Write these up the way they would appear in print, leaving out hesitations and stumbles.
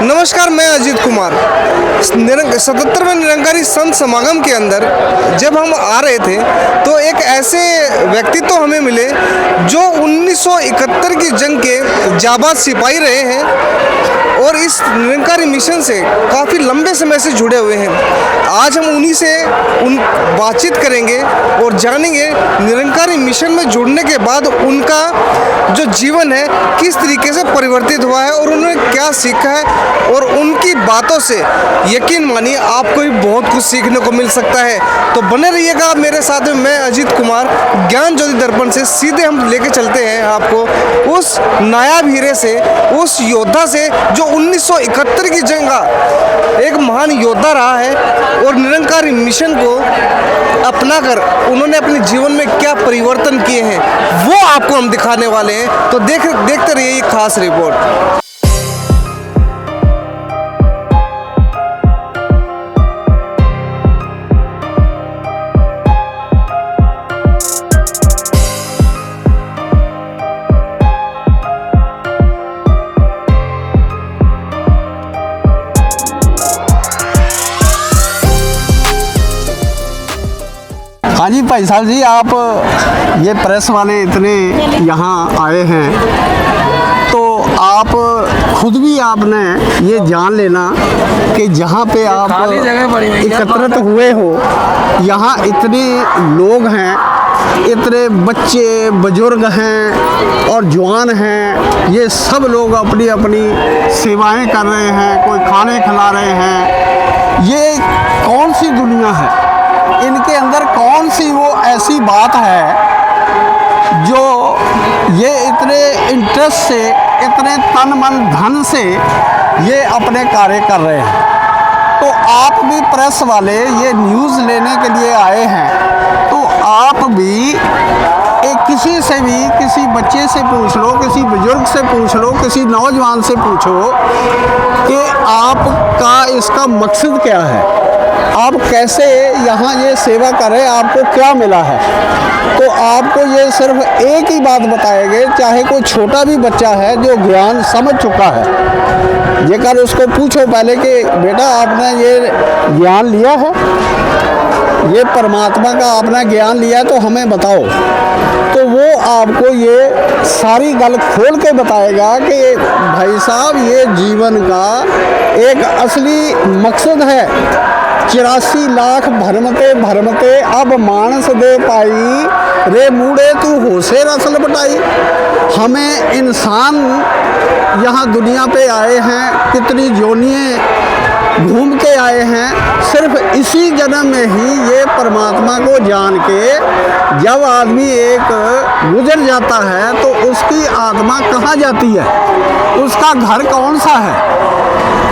नमस्कार, मैं अजीत कुमार। 77वें निरंकारी संत समागम के अंदर जब हम आ रहे थे तो एक ऐसे व्यक्तित्व हमें मिले जो 1971 की जंग के जाबाज सिपाही रहे हैं और इस निरंकारी मिशन से काफ़ी लंबे समय से जुड़े हुए हैं। आज हम उन्हीं से बातचीत करेंगे और जानेंगे निरंकारी मिशन में जुड़ने के बाद उनका जो जीवन है किस तरीके से परिवर्तित हुआ है और उन्होंने क्या सीखा है, और उनकी बातों से यकीन मानिए आपको भी बहुत कुछ सीखने को मिल सकता है। तो बने रहिएगा मेरे साथ में। मैं अजीत कुमार, ज्ञान ज्योति दर्पण से सीधे हम लेके चलते हैं आपको उस नायाब हीरे से, उस योद्धा से जो 1971 की जंग का एक महान योद्धा रहा है और निरंकारी मिशन को अपनाकर उन्होंने अपने जीवन में क्या परिवर्तन किए हैं वो आपको हम दिखाने वाले हैं। तो देखते रहिए ये खास रिपोर्ट। हाँ जी भाई साहब जी, आप ये प्रेस वाले इतने यहाँ आए हैं तो आप खुद भी आपने ये जान लेना कि जहाँ पे आप एकत्रित हुए हो यहाँ इतने लोग हैं, इतने बच्चे बुजुर्ग हैं और जवान हैं। ये सब लोग अपनी अपनी सेवाएं कर रहे हैं, कोई खाने खिला रहे हैं। ये कौन सी दुनिया है, इनके अंदर कौन सी वो ऐसी बात है जो ये इतने इंटरेस्ट से, इतने तन मन धन से ये अपने कार्य कर रहे हैं। तो आप भी प्रेस वाले ये न्यूज़ लेने के लिए आए हैं, तो आप भी किसी से भी, किसी बच्चे से पूछ लो, किसी बुजुर्ग से पूछ लो, किसी नौजवान से पूछो कि आपका इसका मकसद क्या है, आप कैसे यहाँ ये सेवा करें, आपको क्या मिला है। तो आपको ये सिर्फ एक ही बात बताएंगे, चाहे कोई छोटा भी बच्चा है जो ज्ञान समझ चुका है, जेकर उसको पूछो पहले कि बेटा आपने ये ज्ञान लिया है, ये परमात्मा का आपने ज्ञान लिया तो हमें बताओ। तो वो आपको ये सारी गल खोल के बताएगा कि भाई साहब ये जीवन का एक असली मकसद है। 84 लाख भरमते भरमते अब मानस दे पाई, रे मूड़े तू होशे रसल बटाई। हमें इंसान यहाँ दुनिया पे आए हैं, कितनी जोनियाँ घूम के आए हैं, सिर्फ इसी जन्म में ही ये परमात्मा को जान के जब आदमी एक गुजर जाता है तो उसकी आत्मा कहाँ जाती है, उसका घर कौन सा है।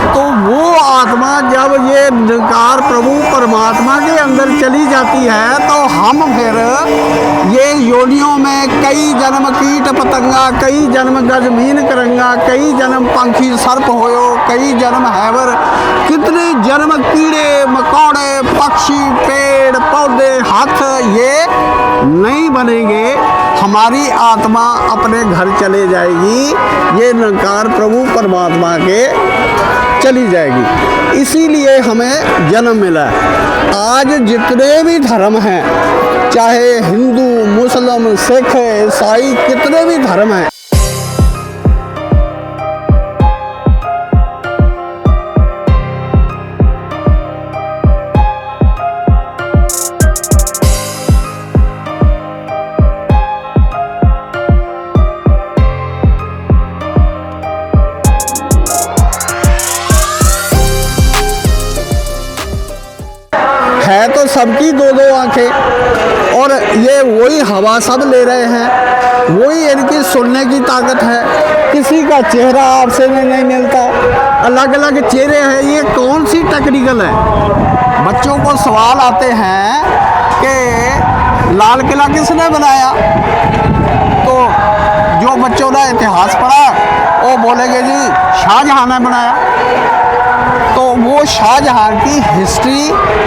तो वो आत्मा जब ये निरंकार प्रभु परमात्मा के अंदर चली जाती है तो हम फिर ये योनियों में कई जन्म कीट पतंगा, कई जन्म गजमीन करंगा, कई जन्म पंखी सर्प होयो, कई जन्म हैवर, कितने जन्म कीड़े मकोड़े पक्षी पेड़ पौधे हाथ ये नहीं बनेंगे। हमारी आत्मा अपने घर चले जाएगी, ये निरंकार प्रभु परमात्मा के चली जाएगी। इसीलिए हमें जन्म मिला। आज जितने भी धर्म हैं, चाहे हिंदू मुस्लिम सिख ईसाई, कितने भी धर्म हैं, है तो सबकी दो दो आंखें और ये वही हवा सब ले रहे हैं, वही इनकी सुनने की ताकत है। किसी का चेहरा आपसे नहीं मिलता, अलग अलग चेहरे हैं। ये कौन सी टेक्निकल है। बच्चों को सवाल आते हैं कि लाल किला किसने बनाया, तो जो बच्चों ने इतिहास पढ़ा वो बोलेंगे जी शाहजहां ने बनाया। तो वो शाहजहां की हिस्ट्री,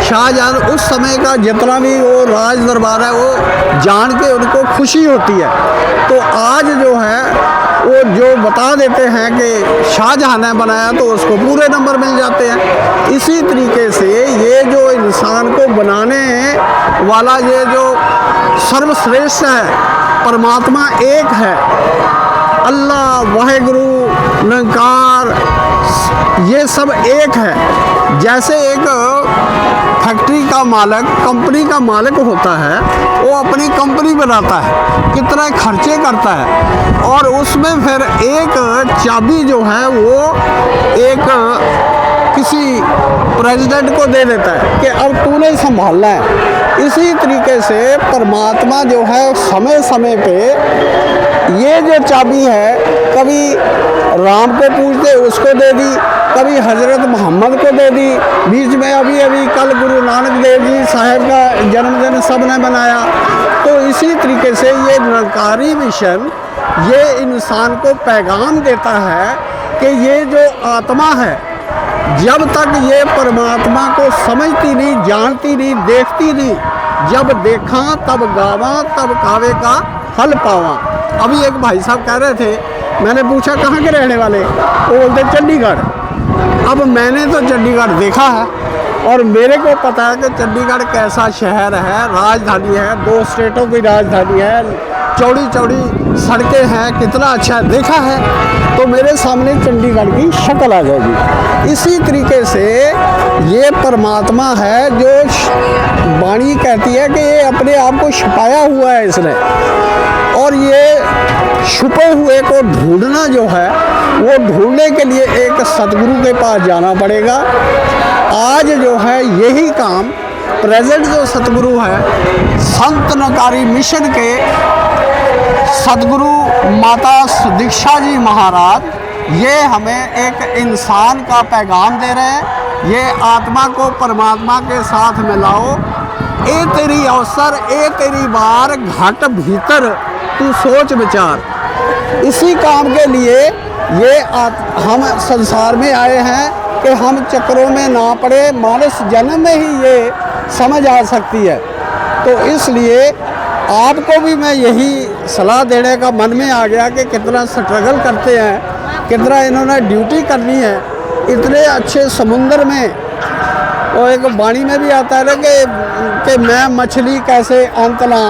शाहजहां उस समय का जितना भी वो राज दरबार है वो जान के उनको खुशी होती है। तो आज जो है वो जो बता देते हैं कि शाहजहां ने बनाया तो उसको पूरे नंबर मिल जाते हैं। इसी तरीके से ये जो इंसान को बनाने वाला ये जो सर्वश्रेष्ठ है परमात्मा एक है, अल्लाह वाहेगुरु निरंकार, ये सब एक है। जैसे एक फैक्ट्री का मालिक कंपनी का मालिक होता है, वो अपनी कंपनी बनाता है, कितना खर्चे करता है और उसमें फिर एक चाबी जो है वो एक किसी प्रेसिडेंट को दे देता है कि अब तूने संभालना है। इसी तरीके से परमात्मा जो है समय समय पे ये जो चाबी है कभी राम को पूछते उसको दे दी, कभी हज़रत मोहम्मद को दे दी, बीच में अभी कल गुरु नानक देव जी साहब का जन्मदिन सब ने बनाया। तो इसी तरीके से ये निरंकारी मिशन ये इंसान को पैगाम देता है कि ये जो आत्मा है जब तक ये परमात्मा को समझती नहीं, जानती नहीं, देखती नहीं, जब देखा तब गावा तब कावे का फल पावा। अभी एक भाई साहब कह रहे थे, मैंने पूछा कहाँ के रहने वाले, वो बोलते चंडीगढ़। अब मैंने तो चंडीगढ़ देखा है और मेरे को पता है कि चंडीगढ़ कैसा शहर है, राजधानी है, 2 स्टेटों की राजधानी है, चौड़ी चौड़ी सड़कें हैं, कितना अच्छा देखा है। तो मेरे सामने चंडीगढ़ की शक्ल आ जाएगी। इसी तरीके से ये परमात्मा है जो वाणी कहती है कि ये अपने आप को छिपाया हुआ है इसने, और ये छुपे हुए को ढूंढना जो है वो ढूंढने के लिए एक सतगुरु के पास जाना पड़ेगा। आज जो है यही काम प्रेजेंट जो सतगुरु है संत निरंकारी मिशन के सतगुरु माता सुदीक्षा जी महाराज, ये हमें एक इंसान का पैगाम दे रहे हैं। ये आत्मा को परमात्मा के साथ मिलाओ, ए तेरी अवसर ए तेरी बार, घट भीतर तू सोच विचार। इसी काम के लिए ये हम संसार में आए हैं कि हम चक्रों में ना पड़े, मानस जन्म में ही ये समझ आ सकती है। तो इसलिए आपको भी मैं यही सलाह देने का मन में आ गया कि कितना स्ट्रगल करते हैं, कितना इन्होंने ड्यूटी करनी है इतने अच्छे समुंदर में। और एक वाणी में भी आता है ना कि मैं मछली कैसे अंत ना,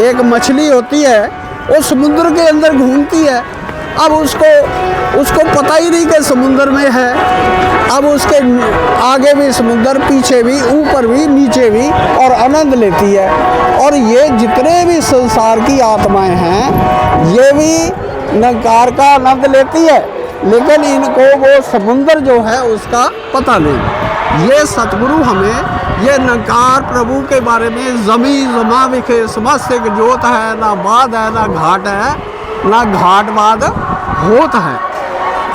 एक मछली होती है वो समुद्र के अंदर घूमती है, अब उसको पता ही नहीं कि समुद्र में है, अब उसके आगे भी समुद्र, पीछे भी, ऊपर भी, नीचे भी, और आनंद लेती है। और ये जितने भी संसार की आत्माएं हैं ये भी निरंकार का आनंद लेती है, लेकिन इनको वो समुद्र जो है उसका पता नहीं। ये सतगुरु हमें ये निरंकार प्रभु के बारे में जमी जमा विखे समस्त जोत है, ना बाद है ना घाट है, ना घाट बाद होत है,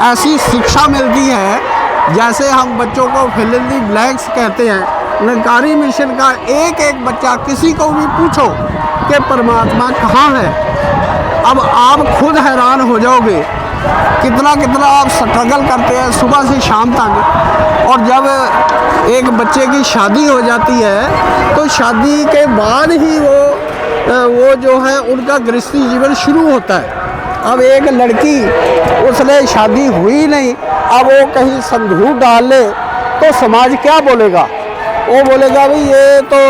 ऐसी शिक्षा मिलती है। जैसे हम बच्चों को फिल इन द ब्लैंक्स कहते हैं, निरंकारी मिशन का एक एक बच्चा किसी को भी पूछो कि परमात्मा कहाँ है, अब आप खुद हैरान हो जाओगे कितना कितना आप स्ट्रगल करते हैं सुबह से शाम तक। और जब एक बच्चे की शादी हो जाती है तो शादी के बाद ही वो जो है उनका गृहस्थी जीवन शुरू होता है। अब एक लड़की, उसने शादी हुई नहीं, अब वो कहीं संधू डाल ले तो समाज क्या बोलेगा? वो बोलेगा भाई ये तो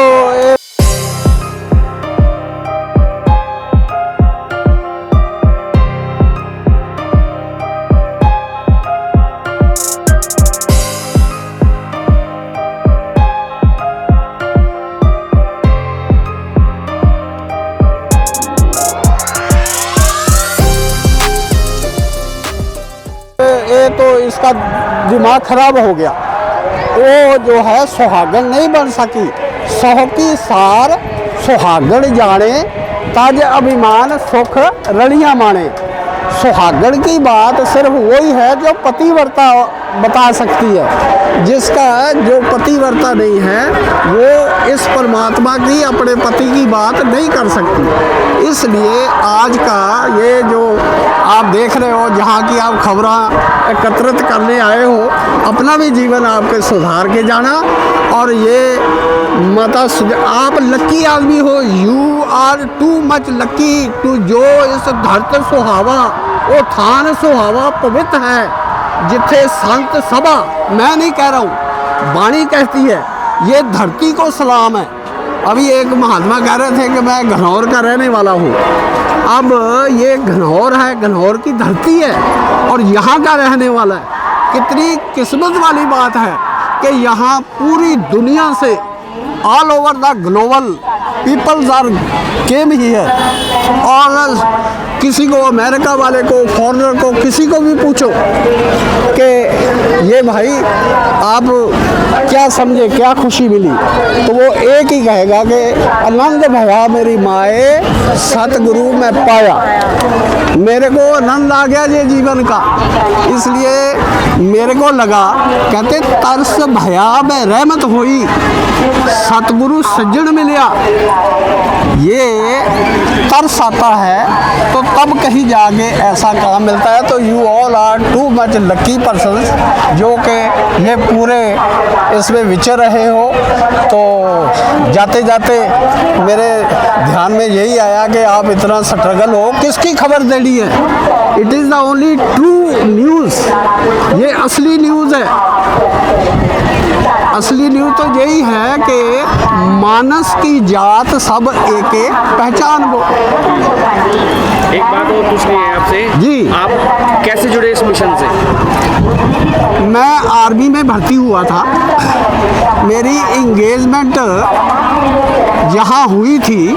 इसका दिमाग खराब हो गया, वो जो है सुहागन नहीं बन सकी। सोहकी सार सुहागन जाने, ताज अभिमान सुख रलियां माने। सुहागन की बात सिर्फ वही है जो पतिव्रता बता सकती है, जिसका जो पतिव्रता नहीं है वो इस परमात्मा की अपने पति की बात नहीं कर सकती। इसलिए आज का ये जो आप देख रहे हो, जहाँ की आप खबरें एकत्रित करने आए हो, अपना भी जीवन आपके सुधार के जाना। और ये माता आप लकी आदमी हो, you are too much lucky to जो इस धरती सुहावा वो थान सुहावा पवित्र है जिथे संत सभा, मैं नहीं कह रहा हूँ, वाणी कहती है, ये धरती को सलाम है। अभी एक महात्मा कह रहे थे कि मैं घनौर का रहने वाला हूँ। अब ये घनौर है, घनौर की धरती है और यहाँ का रहने वाला है। कितनी किस्मत वाली बात है कि यहाँ पूरी दुनिया से all over the global peoples are came here. और किसी को, अमेरिका वाले को, फॉरेनर को, किसी को भी पूछो कि ये भाई आप क्या समझे, क्या खुशी मिली, तो वो एक ही कहेगा कि आनंद भया मेरी माए सतगुरु में पाया, मेरे को आनंद आ गया ये जीवन का। इसलिए मेरे को लगा, कहते तरस भया में रहमत हुई, सतगुरु सज्जन मिलिया। ये तरस आता है तो तब कहीं जाके ऐसा काम मिलता है। तो you all are too much lucky persons जो कि ये पूरे इसमें विचर रहे हो। तो जाते जाते मेरे ध्यान में यही आया कि आप इतना स्ट्रगल हो, किसकी खबर देनी है। It is the only true news, ये असली न्यूज़ है। असली न्यूज़ तो यही है कि मानस की जात सब एक एक पहचान वो। एक बात और पूछनी है आपसे जी, आप कैसे जुड़े इस मिशन से? मैं आर्मी में भर्ती हुआ था। मेरी इंगेजमेंट जहाँ हुई थी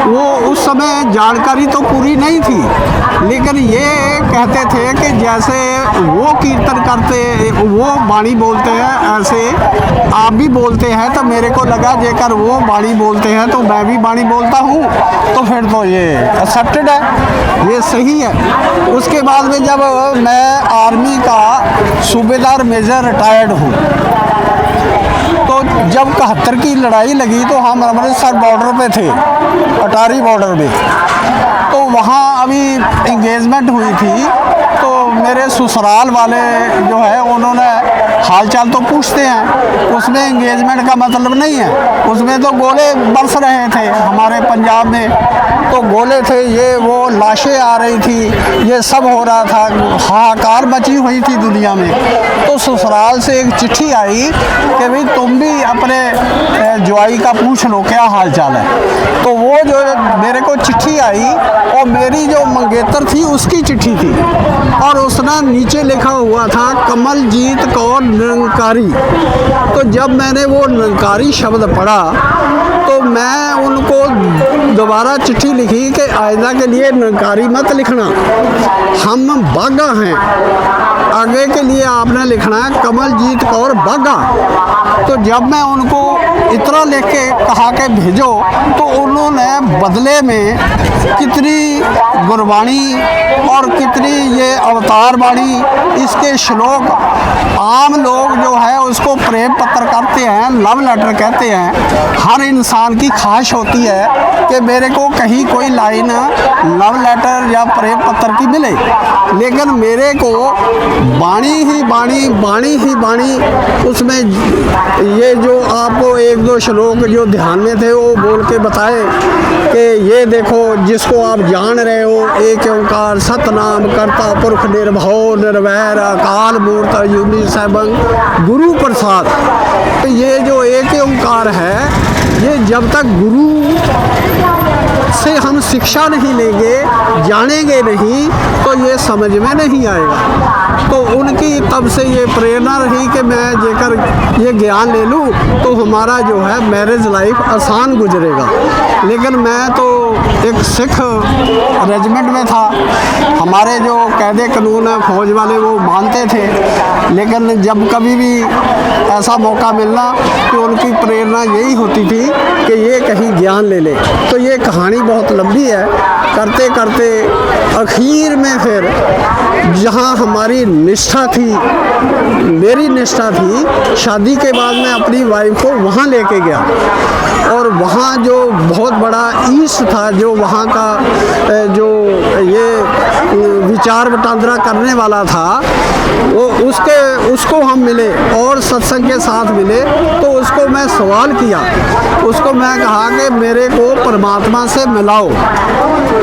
वो उस समय जानकारी तो पूरी नहीं थी, लेकिन ये कहते थे कि जैसे वो कीर्तन करते, वो वाणी बोलते हैं, ऐसे आप भी बोलते हैं। तो मेरे को लगा जेकर वो वाणी बोलते हैं तो मैं भी वाणी बोलता हूँ, तो फिर तो ये एक्सेप्टेड है, ये सही है। उसके बाद में जब मैं आर्मी का सूबेदार मेजर रिटायर्ड हूँ, तो जब 71 की लड़ाई लगी तो हम अमृतसर बॉर्डर पे थे, अटारी बॉर्डर में। तो वहाँ अभी इंगेजमेंट हुई थी, तो मेरे ससुराल वाले जो है उन्होंने हालचाल तो पूछते हैं, उसमें इंगेजमेंट का मतलब नहीं है, उसमें तो गोले बरस रहे थे हमारे पंजाब में, तो गोले थे, ये वो लाशें आ रही थी, ये सब हो रहा था, हाहाकार मची हुई थी दुनिया में। तो ससुराल से एक चिट्ठी आई कि भाई तुम भी अपने ज्वाई का पूछ लो क्या हाल चाल है। तो वो जो मेरे को चिट्ठी आई और मेरी जो मंगेतर थी उसकी चिट्ठी थी, और उसने नीचे लिखा हुआ था कमलजीत कौर निरंकारी। तो जब मैंने वो निरंकारी शब्द पढ़ा तो मैं उनको दोबारा चिट्ठी लिखी कि आइंदा के लिए निरंकारी मत लिखना, हम बागा हैं, आगे के लिए आपने लिखना है कमलजीत कौर बागा। तो जब मैं उनको इतना लिख के कहा कि भेजो, तो उन्होंने बदले में कितनी गुरबाणी और कितनी ये अवतार बाणी, इसके श्लोक, आम लोग जो है उसको प्रेम पत्र करते हैं, लव लेटर कहते हैं। हर इंसान की ख्वाहिश होती है कि मेरे को कहीं कोई लाइन लव लेटर या प्रेम पत्र की मिले, लेकिन मेरे को बाणी ही बाणी, बाणी ही बाणी, उसमें ये जो आपको एक दो श्लोक जो ध्यान में थे वो बोल के बताए कि ये देखो जिसको आप जान रहे हो, एक ओंकार सतनाम करता पुरख निर्भव निर्वैर अकाल मूर्त अजूनी सैभं गुरु प्रसाद। तो ये जो एक ओंकार है, ये जब तक गुरु से हम शिक्षा नहीं लेंगे, जानेंगे नहीं, तो ये समझ में नहीं आएगा। तो उनकी तब से ये प्रेरणा रही कि मैं जेकर ये ज्ञान ले लूँ तो हमारा जो है मैरिज लाइफ आसान गुजरेगा। लेकिन मैं तो एक सिख रेजिमेंट में था, हमारे जो कायदे कानून है फौज वाले वो मानते थे, लेकिन जब कभी भी ऐसा मौका मिलना तो उनकी प्रेरणा यही होती थी कि ये कहीं ज्ञान ले ले। तो ये कहानी बहुत लंबी है, करते करते आखिर में फिर जहाँ हमारी निष्ठा थी, मेरी निष्ठा थी, शादी के बाद मैं अपनी वाइफ को वहाँ लेके गया, और वहाँ जो बहुत बड़ा ईस्ट था, जो वहाँ का जो ये विचार वटांदरा करने वाला था, वो उसको हम मिले और सत्संग के साथ मिले, तो उसको मैं सवाल किया, उसको मैं कहा कि मेरे को परमात्मा से मिलाओ।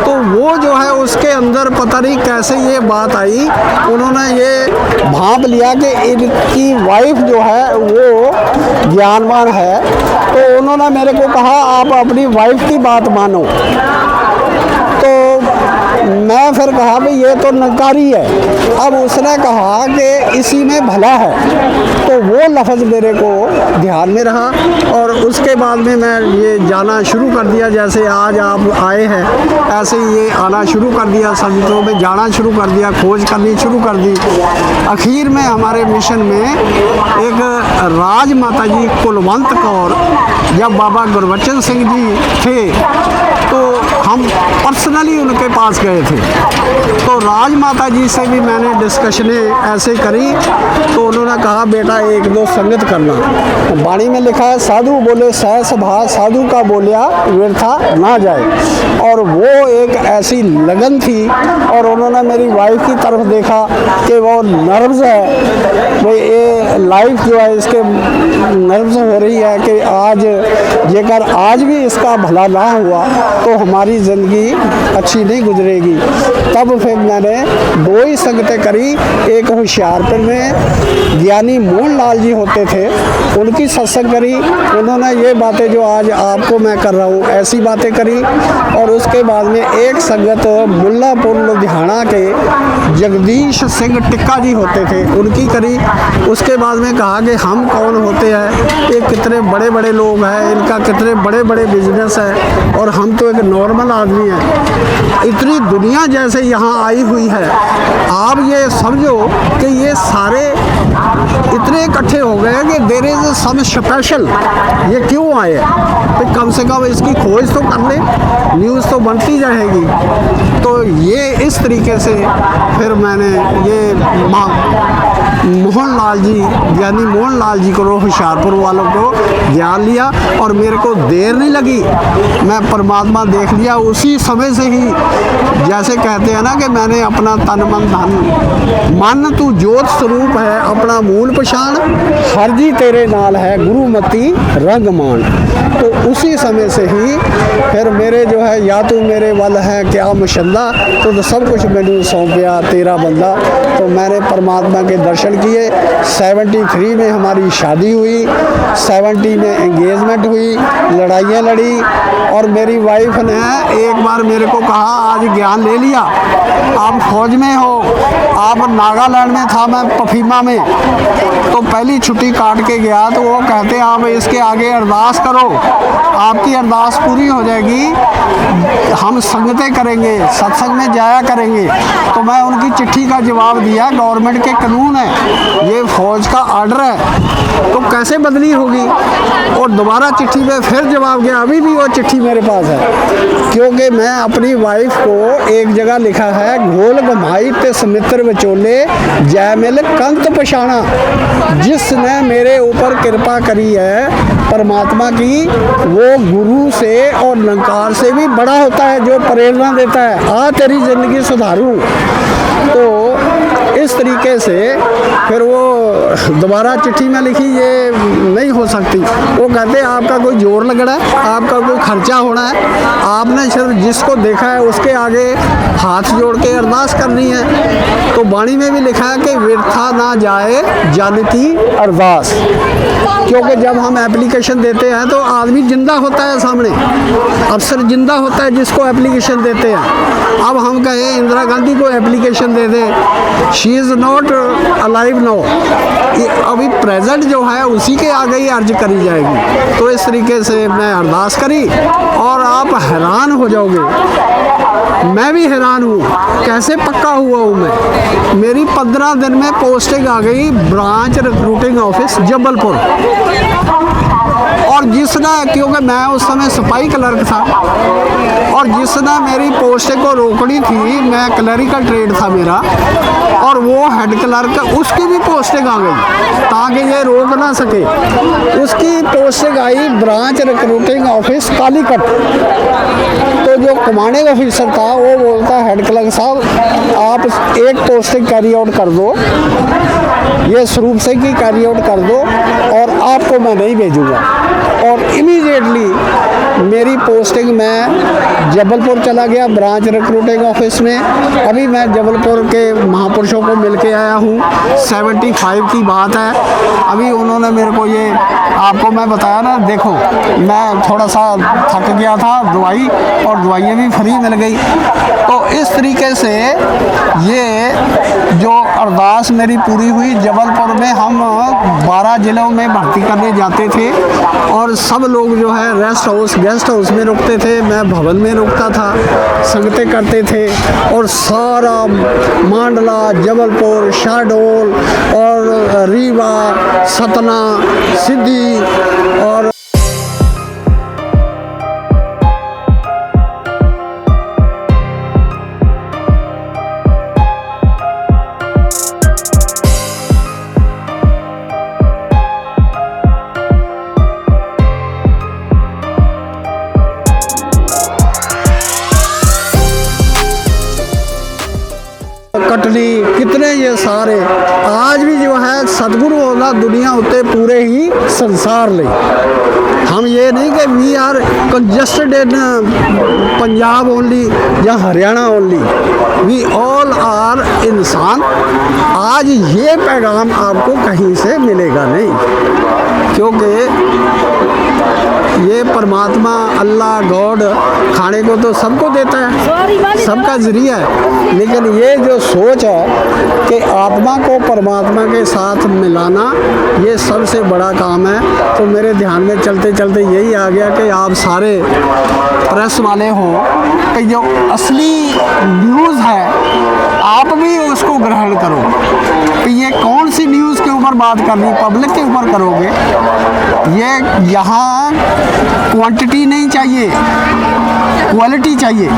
तो वो जो है उसके अंदर पता नहीं कैसे ये बात आई, उन्होंने ये भांप लिया कि इनकी वाइफ जो है वो ज्ञानवान है, तो उन्होंने मेरे को कहा आप अपनी वाइफ की बात मानो। तो मैं फिर कहा भाई ये तो नकारी है। अब उसने कहा कि इसी में भला है, तो वो लफ्ज़ मेरे को ध्यान में रहा और उसके बाद में मैं ये जाना शुरू कर दिया, जैसे आज आप आए हैं ऐसे ही ये आना शुरू कर दिया, संगतों में जाना शुरू कर दिया, खोज करनी शुरू कर दी। आखिर में हमारे मिशन में एक राज माता जी कुलवंत कौर, जब बाबा गुरबचन सिंह जी थे तो हम पर्सनली उनके पास गए थे, तो राज माता जी से भी मैंने डिस्कशनें ऐसे करी, तो उन्होंने कहा बेटा एक दो संगत करना। वाणी में लिखा है साधु बोले सहस भा, साधु का बोलिया व्यर्था ना जाए। और वो एक ऐसी लगन थी, और उन्होंने मेरी वाइफ की तरफ देखा कि वो नर्व्स है, भाई ये लाइफ जो है इसके नर्व्स हो रही है कि आज जेकर आज भी इसका भला ना हुआ तो हमारी ज़िंदगी अच्छी नहीं गुजरेगी। तब फिर मैंने दो ही संगतें करी, एक होशियारपुर में ज्ञानी मोहन लाल जी होते थे, उनकी सत्संग करी, उन्होंने ये बातें जो आज आपको मैं कर रहा हूँ ऐसी बातें करी। और उसके बाद में एक संगत मुल्लापुर लुधियाना के जगदीश सिंह टिक्का जी होते थे, उनकी करी। उसके बाद में कहा कि हम कौन होते हैं, ये कितने बड़े बड़े लोग हैं, इनका कितने बड़े बड़े बिजनेस है, और हम तो एक नॉर्मल आदमी हैं। इतनी दुनिया जैसे यहाँ आई हुई है, आप ये समझो कि ये सारे इतने इकट्ठे हो गए कि देयर इज सम स्पेशल, ये क्यों आए, तो कम से कम इसकी खोज तो कर ले, न्यूज़ तो बनती जाएगी। तो ये इस तरीके से फिर मैंने ये मोहन लाल जी, ज्ञानी मोहन लाल जी को, होशियारपुर वालों को ज्ञान लिया, और मेरे को देर नहीं लगी, मैं परमात्मा देख लिया उसी समय से ही। जैसे कहते हैं ना कि मैंने अपना तन मन धन, मन तू ज्योत स्वरूप है अपना मूल पछाण, हर जी तेरे नाल है गुरुमती रंग मान। तो उसी समय से ही फिर मेरे जो है या तू मेरे वल है क्या मुशल्ला, तो सब कुछ मैंने सौंपया तेरा बंदा। तो मैंने परमात्मा के दर्शन किए। 73 में हमारी शादी हुई, 70 में एंगेजमेंट हुई, लड़ाइयाँ लड़ी, और मेरी वाइफ ने एक बार मेरे को कहा आज ज्ञान ले लिया, आप फौज में हो, आप नागालैंड में था, मैं पफीमा में, तो पहली छुट्टी काट के गया, तो वो कहते आप इसके आगे अरदास करो, आपकी अरदास पूरी हो जाएगी, हम संगतें करेंगे, सत्संग में जाया करेंगे। तो मैं उनकी चिट्ठी का जवाब दिया, गवर्नमेंट के कानून है, ये फौज का आर्डर है, तो कैसे बदली होगी। और दोबारा चिट्ठी में फिर जवाब गया, अभी भी वो चिट्ठी मेरे पास है, क्योंकि मैं अपनी वाइफ को एक जगह लिखा है, घोल घमाई ते समित्र विचोले जय मिल कंत पछाणा। जिसने मेरे ऊपर कृपा करी है परमात्मा की, वो गुरु से और निरंकार से भी बड़ा होता है, जो प्रेरणा देता है आ तेरी ज़िंदगी सुधारूं। तो इस तरीके से फिर वो दोबारा चिट्ठी में लिखी, ये नहीं हो सकती। वो कहते आपका कोई जोर लगना है, आपका कोई खर्चा होना है, आपने सिर्फ जिसको देखा है उसके आगे हाथ जोड़ के अरदास करनी है। तो वाणी में भी लिखा है कि व्यर्था ना जाए जन की अरदास, क्योंकि जब हम एप्लीकेशन देते हैं तो आदमी जिंदा होता है सामने, अफसर जिंदा होता है जिसको एप्लीकेशन देते हैं। अब हम कहें इंदिरा गांधी को एप्लीकेशन दे दें, she is not alive no, अभी प्रेजेंट जो है उसी के आगे ही अर्ज करी जाएगी। तो इस तरीके से मैं अरदास करी, और आप हैरान हो जाओगे, मैं भी हैरान हूँ कैसे पक्का हुआ हूँ मैं। मेरी 15 दिन में पोस्टिंग आ गई ब्रांच रिक्रूटिंग ऑफिस जबलपुर। और जिसने, क्योंकि मैं उस समय सिपाही क्लर्क था, और जिसने मेरी पोस्टिंग को रोकनी थी, मैं क्लरिकल ट्रेड था मेरा, और वो हेड क्लर्क, उसकी भी पोस्टिंग आ गई ताकि ये रोक ना सके। उसकी posting I branch recruiting office Calicut. तो जो कमांडिंग ऑफिसर था वो बोलता हेड क्लर्क साहब आप एक पोस्टिंग कैरी आउट कर दो, ये स्वरूप से की कैरी आउट कर दो और आपको मैं नहीं भेजूँगा। और इमीडिएटली मेरी पोस्टिंग मैं जबलपुर चला गया ब्रांच रिक्रूटिंग ऑफिस में। अभी मैं जबलपुर के महापुरुषों को मिल के आया हूँ, 75 की बात है। अभी उन्होंने मेरे को ये आपको मैं बताया ना, देखो मैं थोड़ा सा थक गया था, दवाई और दवाइयाँ भी फ्री मिल गई। तो इस तरीके से ये जो अरदास मेरी पूरी हुई। जबलपुर में हम 12 ज़िलों में भर्ती करने जाते थे और सब लोग जो है रेस्ट हाउस गेस्ट हाउस में रुकते थे, मैं भवन में रुकता था, संगतें करते थे। और सारा मांडला, जबलपुर, शहडोल और रीवा, सतना, सिद्धि और कटनी, कितने ये सारे आज भी जो है सतगुरु होला दुनिया उत्ते पूरे ही संसार ले। हम ये नहीं कि we are congested in Punjab only या Haryana only, we all are इंसान। आज ये पैगाम आपको कहीं से मिलेगा नहीं, क्योंकि ये परमात्मा अल्लाह गॉड खाने को तो सबको देता है, सबका जरिया है। लेकिन ये जो सोच है कि आत्मा को परमात्मा के साथ मिलाना, ये सबसे बड़ा काम है। तो मेरे ध्यान में चलते चलते यही आ गया कि आप सारे प्रेस वाले हो कि जो असली न्यूज़ है आप भी उसको ग्रहण करो। कि ये कौन सी न्यूज़ के ऊपर बात करनी, पब्लिक के ऊपर करोगे। ये यहाँ क्वांटिटी नहीं चाहिए, क्वालिटी चाहिए।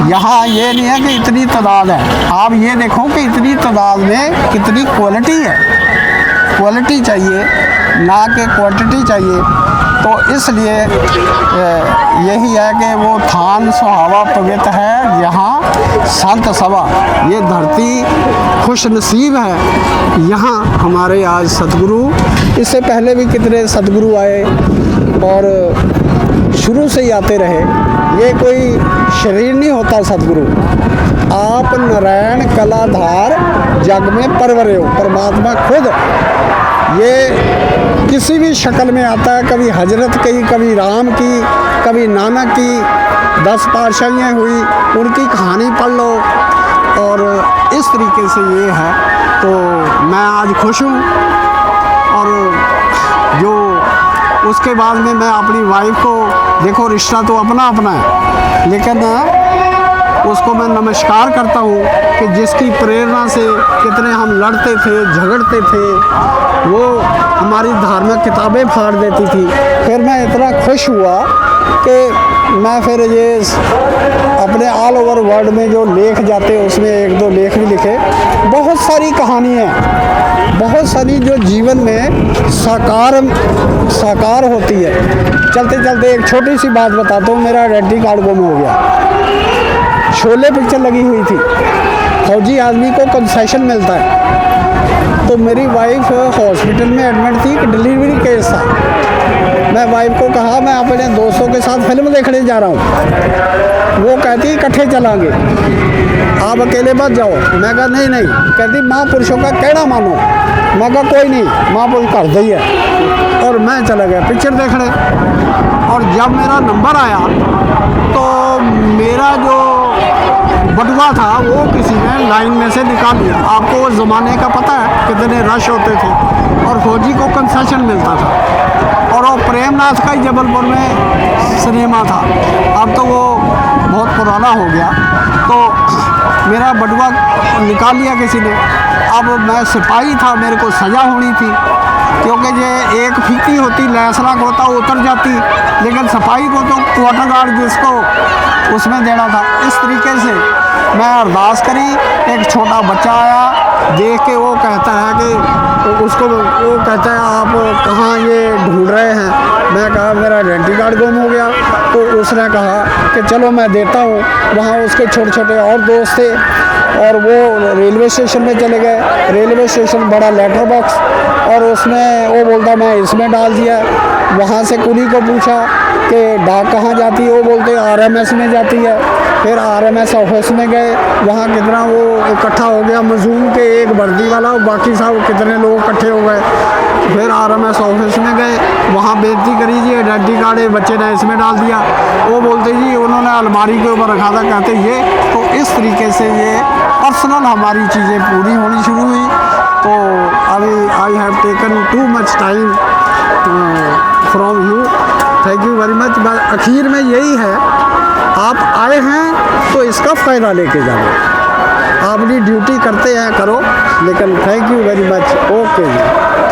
यहाँ ये नहीं है कि इतनी तादाद है, आप ये देखो कि इतनी तादाद में कितनी क्वालिटी है। क्वालिटी चाहिए ना कि क्वांटिटी चाहिए। तो इसलिए यही है कि वो थान सुहावा पवित्र है जहाँ संत सभा, ये धरती खुश नसीब है। यहाँ हमारे आज सतगुरु, इससे पहले भी कितने सतगुरु आए और शुरू से ही आते रहे। ये कोई शरीर नहीं होता सतगुरु, आप नारायण कलाधार जग में परवरे हो, परमात्मा खुद ये किसी भी शक्ल में आता है। कभी हजरत की, कभी राम की, कभी नानक की, 10 पातशाहियाँ हुई, उनकी कहानी पढ़ लो। और इस तरीके से ये है। तो मैं आज खुश हूँ। और जो उसके बाद में मैं अपनी वाइफ को, देखो रिश्ता तो अपना अपना है, लेकिन उसको मैं नमस्कार करता हूँ कि जिसकी प्रेरणा से कितने हम लड़ते थे, झगड़ते थे, वो हमारी धार्मिक किताबें फाड़ देती थी। फिर मैं इतना खुश हुआ कि मैं फिर ये अपने ऑल ओवर वर्ल्ड में जो लेख जाते उसमें 1-2 लेख भी लिखे। बहुत सारी कहानियाँ, बहुत सारी जो जीवन में साकार होती है। चलते चलते एक छोटी सी बात बताता हूँ। मेरा आइडेंटिटी कार्ड गुम हो गया। शोले पिक्चर लगी हुई थी, फौजी आदमी को कंसेशन मिलता है। तो मेरी वाइफ हॉस्पिटल में एडमिट थी, डिलीवरी केस था। मैं वाइफ को कहा मैं अपने दोस्तों के साथ फिल्म देखने जा रहा हूँ। वो कहती इकट्ठे चलांगे, आप अकेले मत जाओ। मैं कहा नहीं नहीं। कहती महापुरुषों का कहना मानो। मैं कहा कोई नहीं, महापुरुष कर दी है। और मैं चला गया पिक्चर देखने। और जब मेरा नंबर आया तो मेरा जो बटुआ था वो किसी ने लाइन में से निकाल लिया। आपको उस ज़माने का पता है कितने रश होते थे और फौजी को कंसेशन मिलता था। और वो प्रेमनाथ का ही जबलपुर में सिनेमा था, अब तो वो बहुत पुराना हो गया। तो मेरा बटुआ निकाल लिया किसी ने। अब मैं सिपाही था, मेरे को सज़ा होनी थी, क्योंकि ये एक फीकी होती, लैसरा होता, उतर जाती, लेकिन सिपाही को तो क्वार्टर गार्ड जिसको उसमें देना था। इस तरीके से मैं अरदास करी। एक छोटा बच्चा आया, देख के वो कहता है कि उसको वो कहता है आप कहाँ ये ढूंढ रहे हैं। मैं कहा मेरा आइडेंटिटी कार्ड गुम हो गया। तो उसने कहा कि चलो मैं देता हूँ। वहाँ उसके छोटे छोटे और दोस्त थे और वो रेलवे स्टेशन में चले गए। रेलवे स्टेशन बड़ा लेटर बॉक्स और उसमें वो बोलता मैं इसमें डाल दिया। वहाँ से कुली को पूछा कि डाक कहाँ जाती है, वो बोलते RMS में जाती है। फिर RMS ऑफिस में गए, वहाँ कितना वो इकट्ठा हो गया मजूम के एक वर्दी वाला और बाकी सब कितने लोग इकट्ठे हो गए। फिर RMS ऑफिस में गए, वहाँ बेइज्जती करी जी आइडेंटिटी कार्ड बच्चे ने इसमें डाल दिया। वो बोलते जी उन्होंने अलमारी के ऊपर रखा था, कहते ये। तो इस तरीके से ये पर्सनल हमारी चीज़ें पूरी होनी शुरू हुई। तो अभी I have taken too much time from you, thank you very much. आखिर में यही है, आप आए हैं तो इसका फ़ायदा लेके जाओ। अपनी ड्यूटी करते हैं करो, लेकिन thank you very much. Okay ji.